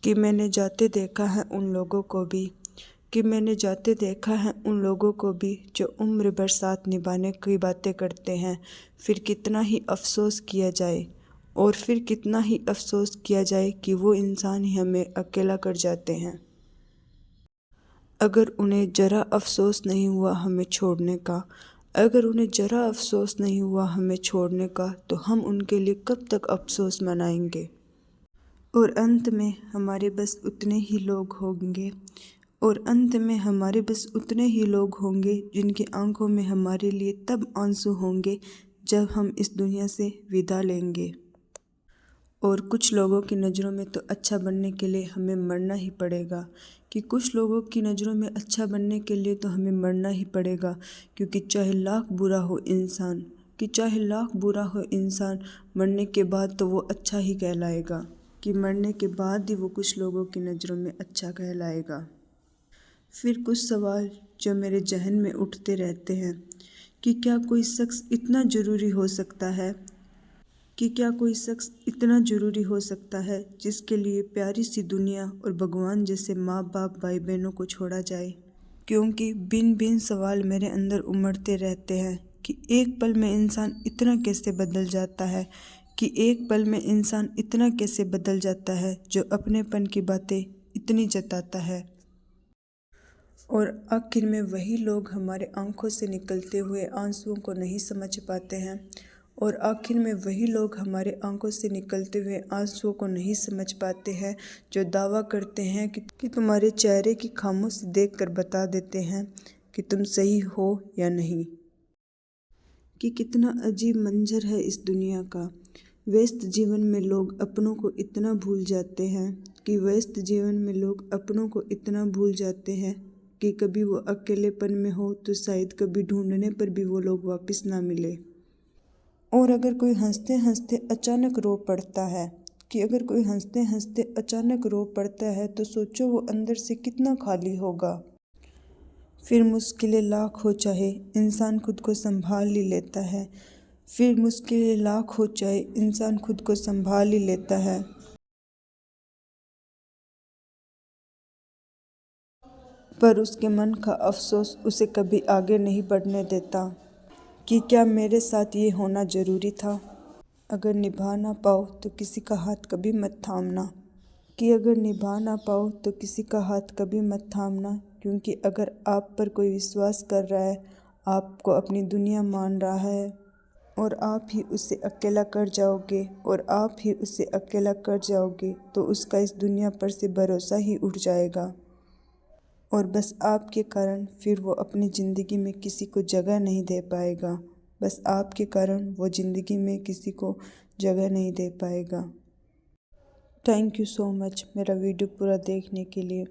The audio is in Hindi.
कि मैंने जाते देखा है उन लोगों को भी, कि मैंने जाते देखा है उन लोगों को भी जो उम्र भर साथ निभाने की बातें करते हैं। फिर कितना ही अफसोस किया जाए, और फिर कितना ही अफसोस किया जाए कि वो इंसान ही हमें अकेला कर जाते हैं। अगर उन्हें ज़रा अफसोस नहीं हुआ हमें छोड़ने का, अगर उन्हें ज़रा अफसोस नहीं हुआ हमें छोड़ने का, तो हम उनके लिए कब तक अफसोस मनाएंगे। और अंत में हमारे बस उतने ही लोग होंगे, और अंत में हमारे बस उतने ही लोग होंगे जिनकी आंखों में हमारे लिए तब आंसू होंगे जब हम इस दुनिया से विदा लेंगे। और कुछ लोगों की नज़रों में तो अच्छा बनने के लिए हमें मरना ही पड़ेगा, कि कुछ लोगों की नज़रों में अच्छा बनने के लिए तो हमें मरना ही पड़ेगा, क्योंकि चाहे लाख बुरा हो इंसान, कि चाहे लाख बुरा हो इंसान, मरने के बाद तो वो अच्छा ही कहलाएगा, कि मरने के बाद ही वो कुछ लोगों की नज़रों में अच्छा कहलाएगा। फिर कुछ सवाल जो मेरे जहन में उठते रहते हैं कि क्या कोई शख्स इतना ज़रूरी हो सकता है, कि क्या कोई शख्स इतना ज़रूरी हो सकता है जिसके लिए प्यारी सी दुनिया और भगवान जैसे माँ बाप भाई बहनों को छोड़ा जाए। क्योंकि बिन बिन सवाल मेरे अंदर उमड़ते रहते हैं कि एक पल में इंसान इतना कैसे बदल जाता है, कि एक पल में इंसान इतना कैसे बदल जाता है जो अपनेपन की बातें इतनी जताता है। और आखिर में वही लोग हमारे आंखों से निकलते हुए आंसुओं को नहीं समझ पाते हैं, और आखिर में वही लोग हमारे आंखों से निकलते हुए आंसुओं को नहीं समझ पाते हैं जो दावा करते हैं कि तुम्हारे चेहरे की खामोश देखकर बता देते हैं कि तुम सही हो या नहीं। कि कितना अजीब मंजर है इस दुनिया का। व्यस्त जीवन में लोग अपनों को इतना भूल जाते हैं, कि व्यस्त जीवन में लोग अपनों को इतना भूल जाते हैं कि कभी वो अकेलेपन में हो तो शायद कभी ढूंढने पर भी वो लोग वापस ना मिले। और अगर कोई हंसते हंसते अचानक रो पड़ता है, कि अगर कोई हंसते हंसते अचानक रो पड़ता है तो सोचो वो अंदर से कितना खाली होगा। फिर मुश्किलें लाख हो चाहे इंसान खुद को संभाल ही लेता है, फिर मुश्किलें लाख हो चाहे इंसान खुद को संभाल ही लेता है। पर उसके मन का अफसोस उसे कभी आगे नहीं बढ़ने देता, कि क्या मेरे साथ ये होना ज़रूरी था। अगर निभा ना पाओ तो किसी का हाथ कभी मत थामना, कि अगर निभा ना पाओ तो किसी का हाथ कभी मत थामना, क्योंकि अगर आप पर कोई विश्वास कर रहा है, आपको अपनी दुनिया मान रहा है, और आप ही उसे अकेला कर जाओगे, और आप ही उसे अकेला कर जाओगे, तो उसका इस दुनिया पर से भरोसा ही उठ जाएगा। और बस आपके कारण फिर वो अपनी ज़िंदगी में किसी को जगह नहीं दे पाएगा, बस आपके कारण वो ज़िंदगी में किसी को जगह नहीं दे पाएगा। थैंक यू सो मच मेरा वीडियो पूरा देखने के लिए।